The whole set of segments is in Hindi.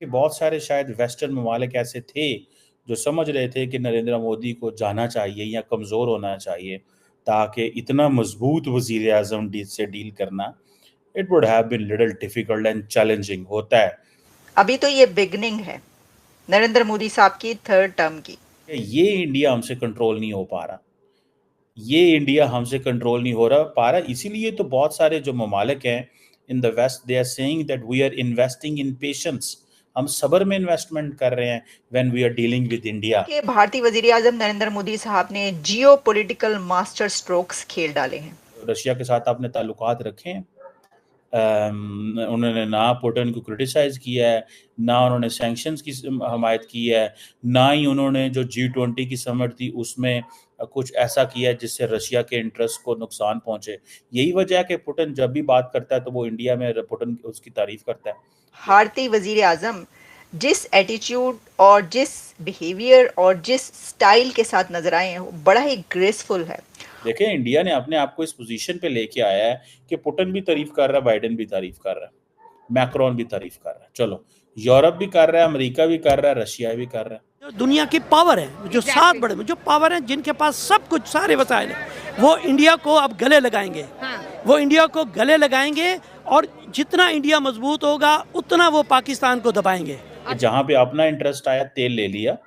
कि बहुत सारे शायद वेस्टर्न ममालिक ऐसे थे जो समझ रहे थे कि नरेंद्र मोदी को जाना चाहिए या कमज़ोर होना चाहिए ताकि इतना मजबूत वजीर आजम से डील करना it would have been little difficult and challenging होता है। अभी तो ये बिगनिंग है नरेंद्र मोदी साहब की थर्ड टर्म की। ये इंडिया हमसे कंट्रोल नहीं हो पा रहा, ये इंडिया हमसे कंट्रोल नहीं हो रहा पा रहा, इसीलिए तो बहुत सारे जो ममालिक हैं in the west they are saying that we are investing in patience, हम सब्र में इन्वेस्टमेंट कर रहे हैं when we are dealing with India. के भारतीय वजीर आजम नरेंद्र मोदी साहब ने जियो पॉलिटिकल मास्टर स्ट्रोक्स खेल डाले हैं। रशिया के साथ आपने ताल्लुकात रखे हैं, उन्होंने ना पुतिन को क्रिटिसाइज़ किया है, ना उन्होंने सैंक्शंस की हमायत की है, ना ही उन्होंने जो G20 की समिट थी उसमें कुछ ऐसा किया है जिससे रशिया के इंटरेस्ट को नुकसान पहुंचे। यही वजह है कि पुतिन जब भी बात करता है तो वो इंडिया में पुतिन उसकी तारीफ करता है। भारतीय वजीर आजम जिस एटीट्यूड और जिस बिहेवियर और जिस स्टाइल के साथ नजर आए हैं वो बड़ा ही ग्रेसफुल है। देखें इंडिया ने अपने आप को इस पोजीशन पे लेके आया है कि पुतिन भी तारीफ कर रहा है, बाइडेन भी तारीफ कर रहा है, मैक्रोन भी तारीफ कर रहा है, चलो यूरोप भी कर रहा है, अमेरिका भी कर रहा है, रशिया भी कर रहा है। जो दुनिया की पावर है, जो सात बड़े जो पावर है, जिनके पास सब कुछ सारे वसाइल है, वो इंडिया को अब गले लगाएंगे। वो इंडिया को गले लगाएंगे और जितना इंडिया मजबूत होगा उतना वो पाकिस्तान को दबाएंगे। जहां पे अपना इंटरेस्ट आया तेल ले लिया,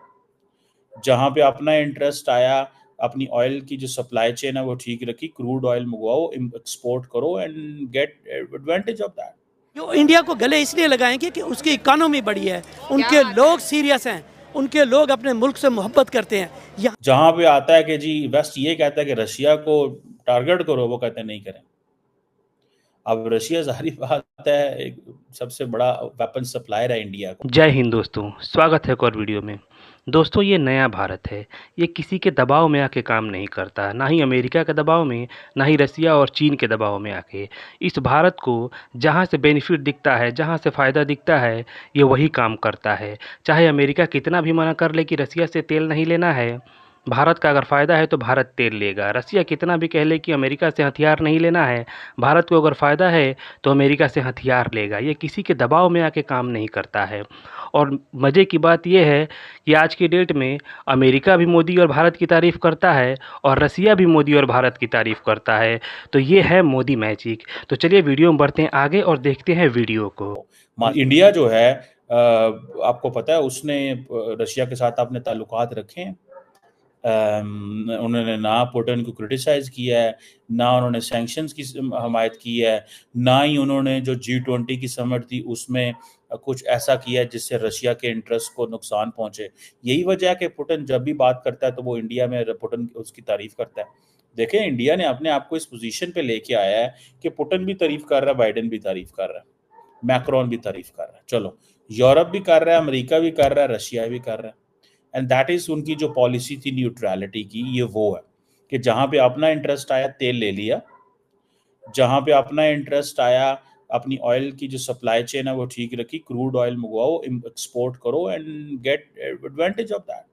जहां पे अपना इंटरेस्ट आया अपनी ऑयल की जो सप्लाई चेन है वो ठीक रखी, क्रूड ऑयल मंगवाओ, एक्सपोर्ट करो and get advantage of that. जो इंडिया को गले इसलिए लगाएंगे कि उसकी इकोनॉमी बड़ी है, उनके लोग सीरियस हैं, उनके लोग अपने मुल्क से मोहब्बत करते हैं। जहां पे आता है कि जी वेस्ट ये कहता है कि रशिया को टारगेट करो, वो कहते हैं नहीं करें। अब रशिया जाहिर बात है एक सबसे बड़ा वेपन सप्लायर है इंडिया को। जय हिंद दोस्तों, स्वागत है एक और वीडियो में। दोस्तों ये नया भारत है, ये किसी के दबाव में आके काम नहीं करता, ना ही अमेरिका के दबाव में, ना ही रसिया और चीन के दबाव में आके। इस भारत को जहाँ से बेनिफिट दिखता है, जहाँ से फ़ायदा दिखता है, ये वही काम करता है। चाहे अमेरिका कितना भी मना कर ले कि रसिया से तेल नहीं लेना है, भारत का अगर फ़ायदा है तो भारत तेल लेगा। रसिया कितना भी कह ले कि अमेरिका से हथियार नहीं लेना है, भारत को अगर फ़ायदा है तो अमेरिका से हथियार लेगा। ये किसी के दबाव में आके काम नहीं करता है। और मज़े की बात यह है कि आज की डेट में अमेरिका भी मोदी और भारत की तारीफ़ करता है और रसिया भी मोदी और भारत की तारीफ़ करता है। तो ये है मोदी मैजिक। तो चलिए वीडियो में बढ़ते हैं आगे और देखते हैं वीडियो को। इंडिया जो है आपको पता है उसने रशिया के साथ आपने ताल्लुकात रखे हैं, उन्होंने ना पुतिन को क्रिटिसाइज़ किया है, ना उन्होंने सैंक्शंस की हमायत की है, ना ही उन्होंने जो G20 की समिट थी उसमें कुछ ऐसा किया है जिससे रशिया के इंटरेस्ट को नुकसान पहुंचे। यही वजह है कि पुतिन जब भी बात करता है तो वो इंडिया में पुतिन उसकी तारीफ करता है। देखें इंडिया ने अपने आप को इस पोजीशन पे लेके आया है कि पुतिन भी तारीफ कर रहा है, बाइडेन भी तारीफ कर रहा है, मैक्रोन भी तारीफ कर रहा है, चलो यूरोप भी कर रहा है, अमेरिका भी कर रहा है, रशिया भी कर रहा है। एंड दैट इज उनकी जो पॉलिसी थी न्यूट्रलिटी की, ये वो है कि जहां पे अपना इंटरेस्ट आया तेल ले लिया, जहां पे अपना इंटरेस्ट आया अपनी ऑयल की जो सप्लाई चेन है वो ठीक रखी, क्रूड ऑयल मंगवाओ, एक्सपोर्ट करो and get advantage of that.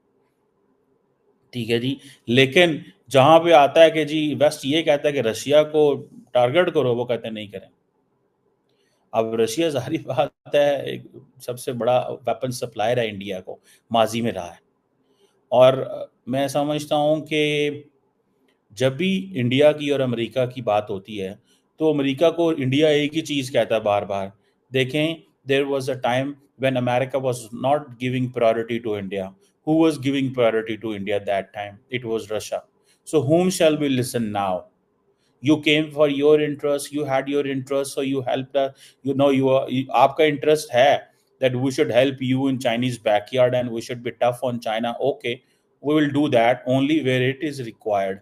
ठीक है जी, लेकिन जहां पे आता है कि जी वेस्ट ये कहता है कि रशिया को टारगेट करो, वो कहते हैं नहीं करें। अब रशिया जाहिर बात है एक सबसे बड़ा वेपन सप्लायर है इंडिया को, माजी में रहा है। और मैं समझता हूँ कि जब भी इंडिया की और अमेरिका की बात होती है तो अमेरिका को इंडिया एक ही चीज़ कहता है बार बार। देखें there was a time when America was not giving priority to India, who was giving priority to India that time? It was Russia. So whom shall we listen now? You came for your interest, you had your interest, so you helped us, आपका interest है that we should help you in Chinese backyard and we should be tough on China. Okay, we will do that only where it is required.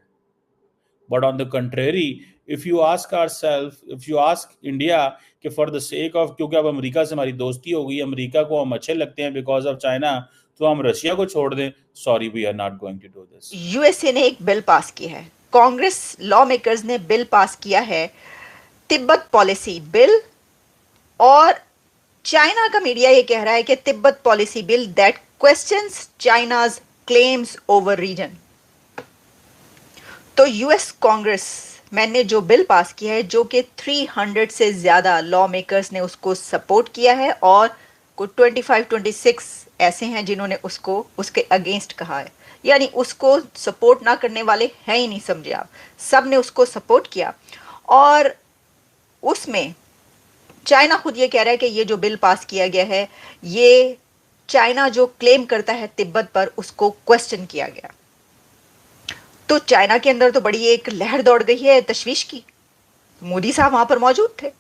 But on the contrary, if you ask ourselves, if you ask India कि for the sake of, क्योंकि अब अमेरिका से हमारी दोस्ती हो गई, अमेरिका को हम अच्छे लगते हैं बिकॉज ऑफ चाइना, तो हम रशिया को छोड़ दें, sorry we are not going to do this. USA ने एक बिल पास किया है, कांग्रेस लॉ मेकर्स ने बिल पास किया है, तिब्बत पॉलिसी बिल। और चाइना का मीडिया ये कह रहा है कि Tibet policy bill that questions China's claims over region. तो यूएस कांग्रेस मैंने जो बिल पास किया है, जो कि 300 से ज्यादा लॉ मेकर्स ने उसको सपोर्ट किया है और आपको 25-26 ऐसे हैं जिन्होंने उसको उसके अगेंस्ट कहा है, यानी उसको सपोर्ट ना करने वाले हैं ही नहीं, समझे आप। सब ने उसको सपोर्ट किया और उसमें चाइना खुद ये कह रहा है कि ये जो बिल पास किया गया है, ये चाइना जो क्लेम करता है तिब्बत पर, उसको क्वेश्चन किया गया। तो चाइना के अंदर तो बड़ी एक लहर दौड़ गई है तशवीश की। मोदी साहब वहां पर मौजूद थे,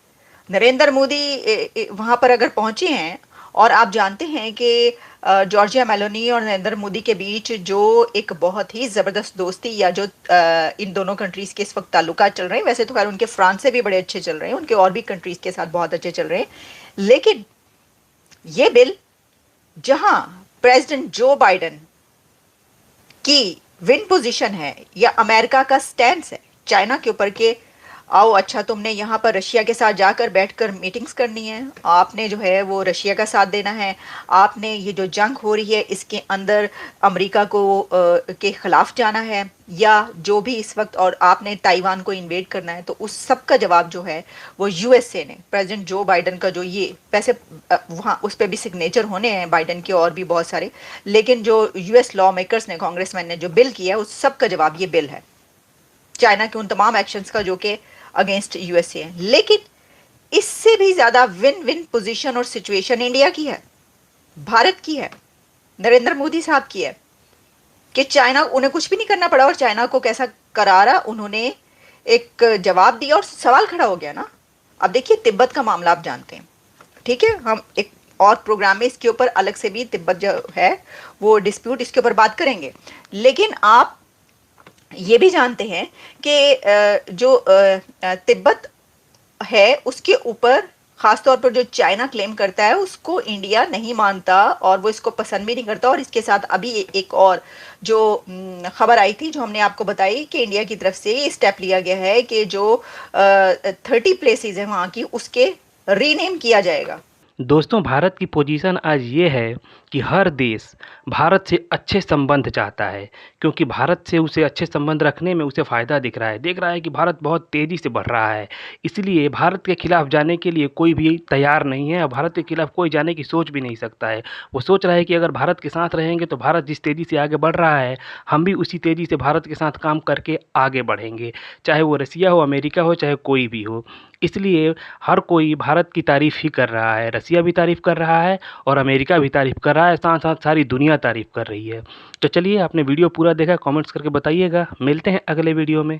नरेंद्र मोदी वहां पर अगर पहुंचे हैं, और आप जानते हैं कि जॉर्जिया मेलोनी और नरेंद्र मोदी के बीच जो एक बहुत ही ज़बरदस्त दोस्ती या जो इन दोनों कंट्रीज़ के इस वक्त ताल्लुकात चल रहे हैं, वैसे तो खैर उनके फ्रांस से भी बड़े अच्छे चल रहे हैं, उनके और भी कंट्रीज़ के साथ बहुत अच्छे चल रहे हैं, लेकिन ये बिल जहां प्रेसिडेंट जो बाइडेन की विन पोजीशन है या अमेरिका का स्टैंड है चाइना के ऊपर के आओ अच्छा तुमने यहाँ पर रशिया के साथ जाकर बैठकर मीटिंग्स करनी है, आपने जो है वो रशिया का साथ देना है, आपने ये जो जंग हो रही है इसके अंदर अमेरिका को के ख़िलाफ़ जाना है, या जो भी इस वक्त, और आपने ताइवान को इन्वेड करना है। तो उस सब का जवाब जो है वो यूएसए ने, प्रेसिडेंट जो बाइडन का जो ये पैसे वहाँ उस पर भी सिग्नेचर होने हैं बाइडन के और भी बहुत सारे, लेकिन जो यूएस लॉ मेकर्स ने, कांग्रेसमैन ने जो बिल किया है, उस सब का जवाब ये बिल है, चाइना के उन तमाम एक्शंस का जो कि अगेंस्ट यूएसए है। लेकिन इससे भी ज्यादा विन विन पोजीशन और सिचुएशन इंडिया की है, भारत की है, नरेंद्र मोदी साहब की है, कि चाइना, उन्हें कुछ भी नहीं करना पड़ा और चाइना को कैसा करारा उन्होंने एक जवाब दिया और सवाल खड़ा हो गया ना। अब देखिए तिब्बत का मामला आप जानते हैं, ठीक है, हम एक और प्रोग्राम में इसके ऊपर अलग से भी तिब्बत जो है वो डिस्प्यूट इसके ऊपर बात करेंगे, लेकिन आप ये भी जानते हैं कि जो तिब्बत है उसके ऊपर ख़ास तौर पर जो चाइना क्लेम करता है उसको इंडिया नहीं मानता और वो इसको पसंद भी नहीं करता। और इसके साथ अभी एक और जो खबर आई थी जो हमने आपको बताई कि इंडिया की तरफ से ये स्टेप लिया गया है कि जो 30 प्लेसेस हैं वहाँ की उसके रीनेम किया जाएगा। दोस्तों, भारत की पोजीशन आज ये है कि हर देश भारत से अच्छे संबंध चाहता है, क्योंकि भारत से उसे अच्छे संबंध रखने में उसे फ़ायदा दिख रहा है कि भारत बहुत तेज़ी से बढ़ रहा है। इसलिए भारत के खिलाफ़ जाने के लिए कोई भी तैयार नहीं है और भारत के खिलाफ़ कोई जाने की सोच भी नहीं सकता है। वो सोच रहा है कि अगर भारत के साथ रहेंगे तो भारत जिस तेज़ी से आगे बढ़ रहा है, हम भी उसी तेज़ी से भारत के साथ काम करके आगे बढ़ेंगे, चाहे वो रसिया हो, अमेरिका हो, चाहे कोई भी हो। इसलिए हर कोई भारत की तारीफ़ ही कर रहा है, रसिया भी तारीफ़ कर रहा है और अमेरिका भी तारीफ़ कर रहा है, साथ साथ सारी दुनिया तारीफ़ कर रही है। तो चलिए, आपने वीडियो पूरा देखा, कमेंट्स करके बताइएगा। मिलते हैं अगले वीडियो में।